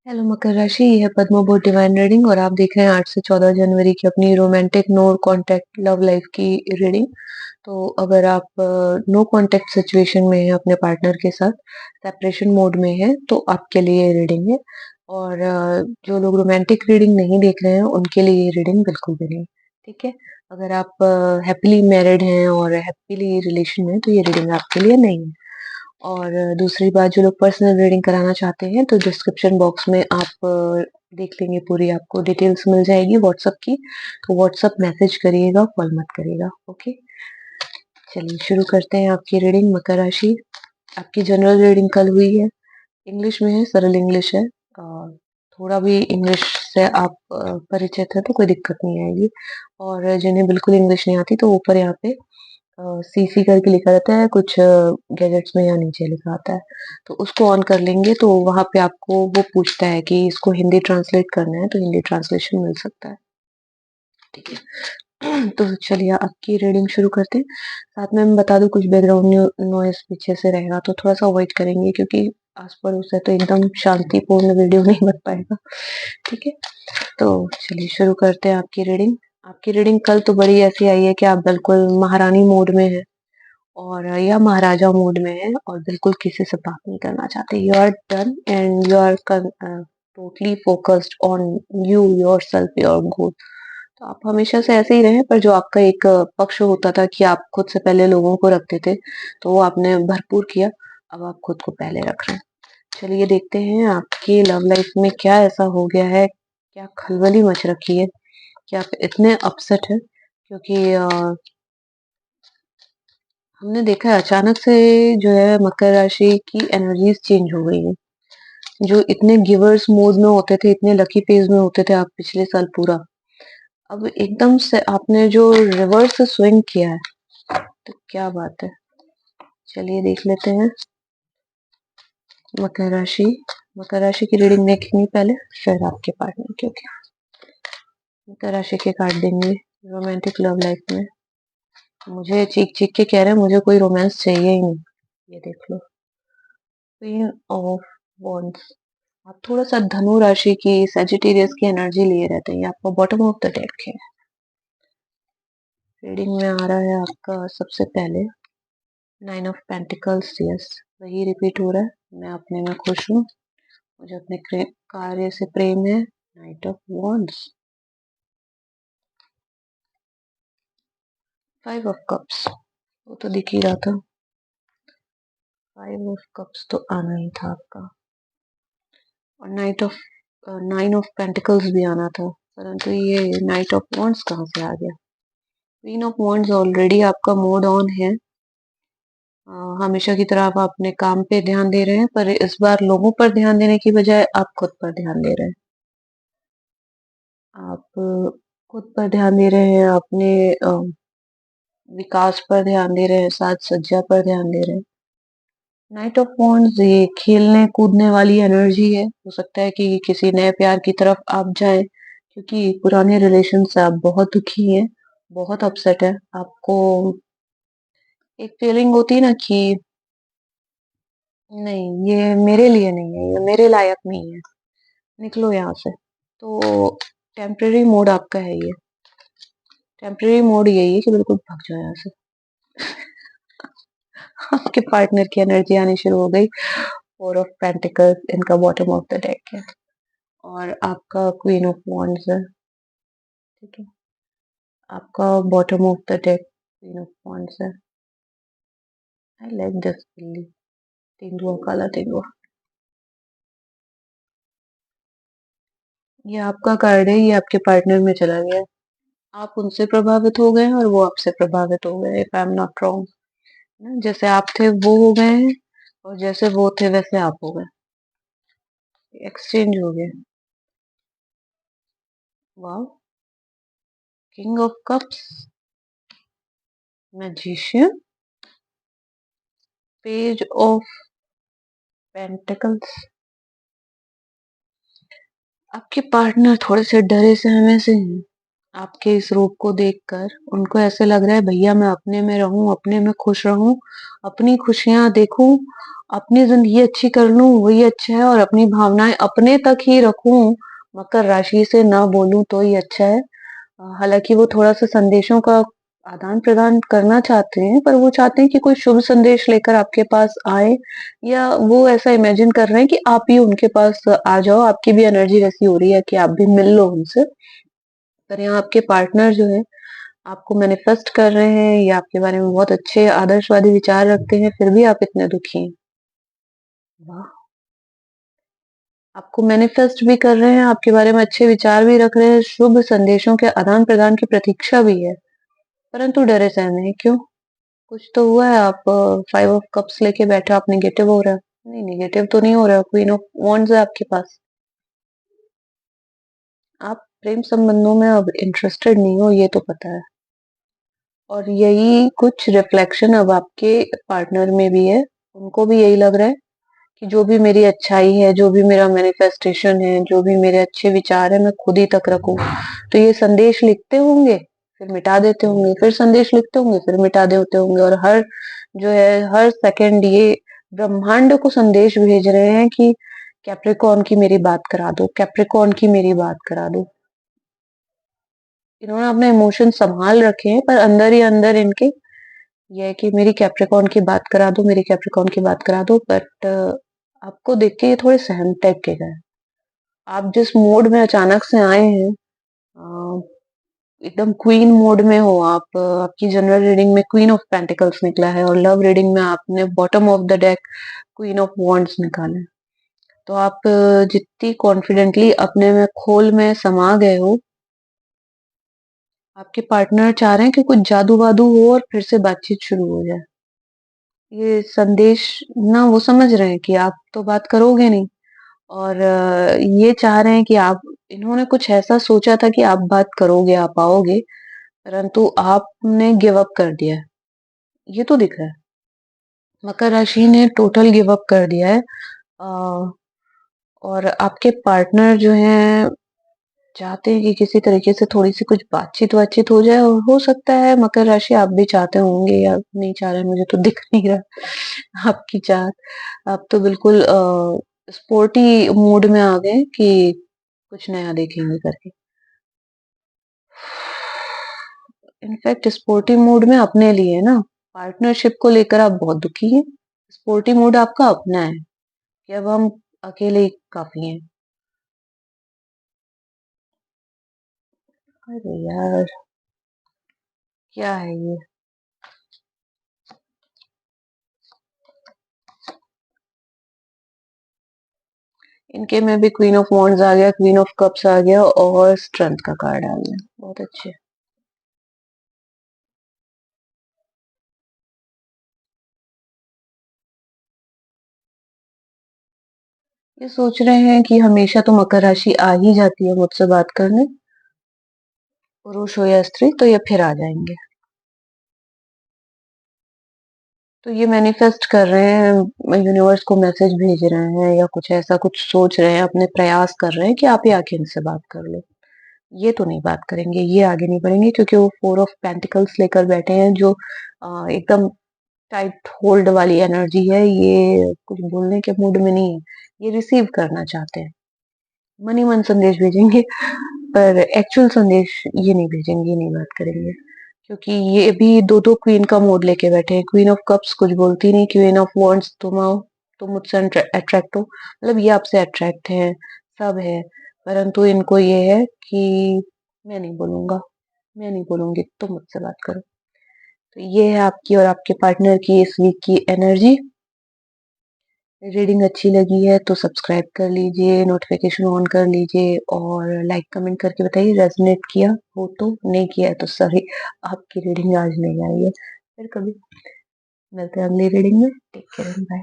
Hello मकर राशि, ये है पद्मा बोध डिवाइन रीडिंग और आप देख रहे हैं 8 से 14 जनवरी की अपनी romantic no contact love life की रीडिंग। तो अगर आप नो कांटेक्ट सिचुएशन में हैं अपने पार्टनर के साथ, सेपरेशन मोड में है, तो आपके लिए ये रीडिंग है। और जो लोग रोमांटिक रीडिंग नहीं देख रहे हैं उनके लिए ये रीडिंग बिल्कुल भी नहीं। ठीक है। अगर आप हैप्पीली मैरिड हैं और हैप्पीली रिलेशन में हैं, तो ये रीडिंग आपके लिए नहीं है। और दूसरी बात, जो लोग पर्सनल रीडिंग कराना चाहते हैं तो डिस्क्रिप्शन बॉक्स में आप देख लेंगे, पूरी आपको डिटेल्स मिल जाएगी व्हाट्सएप की। तो व्हाट्सएप मैसेज करिएगा, कॉल मत करिएगा। ओके, चलिए शुरू करते हैं आपकी रीडिंग मकर राशि। आपकी जनरल रीडिंग कल हुई है, इंग्लिश में है, सरल इंग्लिश है। और थोड़ा भी इंग्लिश से आप परिचित है तो कोई दिक्कत नहीं आएगी। और जिन्हें बिल्कुल इंग्लिश नहीं आती तो ऊपर यहाँ पे सीसी करके लिखा रहता है, कुछ गैजेट्स में यहाँ नीचे लिखा आता है। तो उसको ऑन कर लेंगे तो वहां पे आपको वो पूछता है कि इसको हिंदी ट्रांसलेट करना है, तो हिंदी ट्रांसलेशन मिल सकता है। ठीक है। तो चलिए आपकी रीडिंग शुरू करते हैं। साथ में मैं बता दूं, कुछ बैकग्राउंड नॉइस पीछे से रहेगा तो थोड़ा सा अवॉइड करेंगे, क्योंकि आस पड़ोस है तो एकदम शांतिपूर्ण वीडियो नहीं बन पाएगा। ठीक है। तो चलिए शुरू करते हैं आपकी रीडिंग। आपकी रीडिंग कल तो बड़ी ऐसी आई है कि आप बिल्कुल महारानी मोड में है और या महाराजा मोड में है और बिल्कुल किसी से बात नहीं करना चाहते। You are done and you are totally focused on you, yourself, your goal. तो आप हमेशा से ऐसे ही रहे, पर जो आपका एक पक्ष होता था कि आप खुद से पहले लोगों को रखते थे, तो वो आपने भरपूर किया। अब आप खुद को पहले रख रहे हैं। चलिए देखते हैं आपकी लव लाइफ में क्या ऐसा हो गया है, क्या खलबली मच रखी है कि आप इतने अपसेट हैं। क्योंकि हमने देखा है अचानक से जो है मकर राशि की एनर्जीज चेंज हो गई है। जो इतने गिवर्स मोड में होते थे, इतने लकी फेज में होते थे आप पिछले साल पूरा, अब एकदम से आपने जो रिवर्स स्विंग किया है, तो क्या बात है। चलिए देख लेते हैं मकर राशि। मकर राशि की रीडिंग देखेंगे पहले, फिर आपके पार्टनर की। ओके, मकर राशि के कार्ड देंगे रोमांटिक लव लाइफ में। मुझे चीख चीख के कह रहे हैं मुझे कोई रोमांस चाहिए ही नहीं। ये देख लो, क्वीन ऑफ वॉन्ड्स। आप थोड़ा सा धनु राशि की, सेजिटेरियस की एनर्जी लिए रहते हैं। ये आपका बॉटम ऑफ द डेक है। रीडिंग में आ रहा है आपका सबसे पहले 9 ऑफ पेंटिकल्स। यस, वही रिपीट हो रहा है। मैं अपने में खुश हूँ, मुझे अपने कार्य से प्रेम है। Night of wands, 5 of cups, वो तो दिख ही रहा था। 5 ऑफ कप्स तो आना ही था आपका, और 9 ऑफ पेंटिकल्स भी आना था, परंतु ये नाइट ऑफ वॉन्ड्स कहाँ से आ गया। क्वीन ऑफ वॉन्ड्स ऑलरेडी आपका मोड ऑन है। हमेशा की तरह आप अपने काम पे ध्यान दे रहे हैं, पर इस बार लोगों पर ध्यान देने की बजाय आप खुद पर ध्यान दे रहे हैं। आप खुद पर ध्यान दे रहे हैं, अपने विकास पर ध्यान दे रहे हैं, साज सज्जा पर ध्यान दे रहे हैं। नाइट ऑफ वॉन्ड्स ये खेलने कूदने वाली एनर्जी है। हो सकता है कि किसी नए प्यार की तरफ आप जाएं, क्योंकि पुराने रिलेशन से आप बहुत दुखी हैं, बहुत अपसेट है। आपको एक फीलिंग होती है ना कि नहीं, ये मेरे लिए नहीं है, ये मेरे लायक नहीं है, निकलो यहाँ से। तो टेम्परेरी मोड आपका है ये। टेम्परेरी मोड यही है कि बिल्कुल भाग जाओ यहाँ से। आपके पार्टनर की एनर्जी आनी शुरू हो गई। 4 ऑफ पेंटिकल्स इनका बॉटम ऑफ द डेक है, और आपका क्वीन ऑफ वॉन्ड्स है। ठीक है, आपका bottom of the deck queen of wands है। आई लाइक दिस बिल्ली, तेंदुआ, काला तेंदुआ। ये आपका कार्ड है, ये आपके पार्टनर में चला गया है। आप उनसे प्रभावित हो गए हैं और वो आपसे प्रभावित हो गए, if I am not wrong. जैसे आप थे वो हो गए हैं, और जैसे वो थे वैसे आप हो गए। एक्सचेंज हो गया। वाह, king of cups, magician, page of pentacles. आपके पार्टनर थोड़े से डरे सहमे से हैं, आपके इस रूप को देखकर उनको ऐसे लग रहा है भैया मैं अपने में रहूँ, अपने में खुश रहूँ, अपनी खुशियाँ देखूँ, अपनी ज़िंदगी अच्छी कर लूँ वही अच्छा है और अपनी भावनाएँ अपने तक ही रखूँ, मकर राशि से ना बोलूँ तो ही अच्छा है। हालाँकि वो थोड़ा-सा संदेशों का आदान-प्रदान करना चाहते हैं, पर वो चाहते हैं कि कोई शुभ संदेश लेकर आपके पास आए या वो ऐसा इमेजिन कर रहे हैं कि आप ही उनके पास आ जाओ, आपकी भी एनर्जी वैसी हो रही है कि आप भी मिल लो उनसे। पर यहाँ आपके पार्टनर जो है, आपको मैनिफेस्ट कर रहे हैं या आपके बारे में बहुत अच्छे आदर्शवादी विचार रखते हैं, फिर भी आप इतने दुखी हैं। वाह! आपको मैनिफेस्ट भी कर रहे हैं, आपके बारे में अच्छे विचार भी रख रहे हैं, शुभ संदेशों के आदान-प्रदान की प्रतीक्षा भी है, परंतु डरे सहमे हैं, क्यों? कुछ तो हुआ है, आप 5 ऑफ कप्स लेके बैठे हो, आप नेगेटिव हो रहे हो। नहीं, नेगेटिव तो नहीं हो रहे हो, क्वीन ऑफ वांड्स है आपके पास। आप प्रेम संबंधों में अब इंटरेस्टेड नहीं हो, ये तो पता है। और यही कुछ रिफ्लेक्शन अब आपके पार्टनर में भी है। उनको भी यही लग रहा है कि जो भी मेरी अच्छाई है, जो भी मेरा मैनिफेस्टेशन है, जो भी मेरे अच्छे विचार हैं, मैं खुद ही तक रखूँ। तो ये संदेश लिखते होंगे, फिर मिटा देते होंगे, फिर संदेश लिखते होंगे, फिर मिटा देते होंगे और हर जो है हर सेकंड ये ब्रह्मांड को संदेश भेज रहे हैं कि कैप्रिकॉर्न की मेरी बात करा दो, कैप्रिकॉर्न की मेरी बात करा दो। इन्होंने अपने इमोशन संभाल रखे हैं, पर अंदर ही अंदर इनके ये है कि मेरी कैप्रिकॉर्न की बात करा दो, मेरी कैप्रिकॉर्न की बात करा दो, बट आपको देख के ये थोड़े सहम टाइप के गए। आप जिस मोड में अचानक से आए हैं, अ, एकदम क्वीन मोड में हो आप। आपकी जनरल रीडिंग में क्वीन ऑफ पेंटिकल्स निकला है और लव रीडिंग में आपने bottom of the deck queen of wands निकाले। तो आप जितनी कॉन्फिडेंटली अपने में खोल में समा गए हो, आपके पार्टनर चाह रहे हैं कि कुछ जादू-वादू हो और फिर से बातचीत शुरू हो जाए। ये संदेश ना वो समझ रहे हैं कि आप तो बात करोगे नहीं और ये चाह रहे हैं कि आप इन्होंने कुछ ऐसा सोचा था कि आप बात करोगे, आप आओगे, परंतु आपने गिव अप कर दिया है। ये तो दिख रहा है। मकर राशि ने टोटल गिव अप कर दिया है। और आपके पार्टनर जो हैं चाहते हैं कि किसी तरीके से थोड़ी-सी कुछ बातचीत-वातचीत हो जाए और हो सकता है मकर राशि आप भी चाहते होंगे या नहीं चाह रहे मुझे तो दिख नहीं रहा आपकी चाहत। आप तो बिल्कुल स्पोर्टी मूड में आ गए कि कुछ नया देखेंगे करके। इनफैक्ट स्पोर्टी मूड में अपने लिए ना, पार्टनरशिप को लेकर आप बहुत दुखी हैं। स्पोर्टी मूड आपका अपना है कि अब हम अकेले ही काफ़ी हैं। अरे यार! क्या है ये? इनके में भी क्वीन ऑफ वांड्स आ गया, क्वीन ऑफ कप्स आ गया और स्ट्रेंथ का कार्ड आ गया। बहुत अच्छे। ये सोच रहे हैं कि हमेशा तो मकर राशि आ ही जाती है मुझसे बात करने, पुरुष हो या स्त्री, तो ये फिर आ जाएँगे। तो ये मैनिफेस्ट कर रहे हैं, यूनिवर्स को मैसेज भेज रहे हैं या कुछ ऐसा कुछ सोच रहे हैं, अपने प्रयास कर रहे हैं कि आप ही आके इनसे बात कर लो। ये तो नहीं बात करेंगे, ये आगे नहीं बढ़ेंगे क्योंकि वो 4 ऑफ पेंटिकल्स लेकर बैठे हैं जो एकदम टाइट होल्ड वाली एनर्जी है। ये कुछ बोलने के मूड में नहीं है, ये रिसीव करना चाहते हैं। मन ही मन संदेश भेजेंगे पर एक्चुअल संदेश ये नहीं भेजेंगे, ये नहीं बात करेंगे। क्योंकि ये भी 2-2 क्वीन का मूड लेके बैठे हैं। क्वीन ऑफ कप्स कुछ बोलती नहीं, क्वीन ऑफ वांड्स तुम आओ, तुम मुझसे अट्रैक्ट हो। मतलब ये आपसे अट्रैक्ट हैं, सब है, परंतु इनको ये है कि मैं नहीं बोलूँगा, मैं नहीं बोलूँगी, तुम मुझसे बात करो। तो ये है आपकी और आपके पार्टनर की इस वीक की एनर्जी। रीडिंग अच्छी लगी है तो सब्सक्राइब कर लीजिए, नोटिफिकेशन ऑन कर लीजिए और लाइक कमेंट करके बताइए रेज़ोनेट किया हो तो, नहीं किया है तो सॉरी, आपकी रीडिंग आज नहीं आई है। फिर कभी मिलते हैं अगली रीडिंग में। Take care and bye.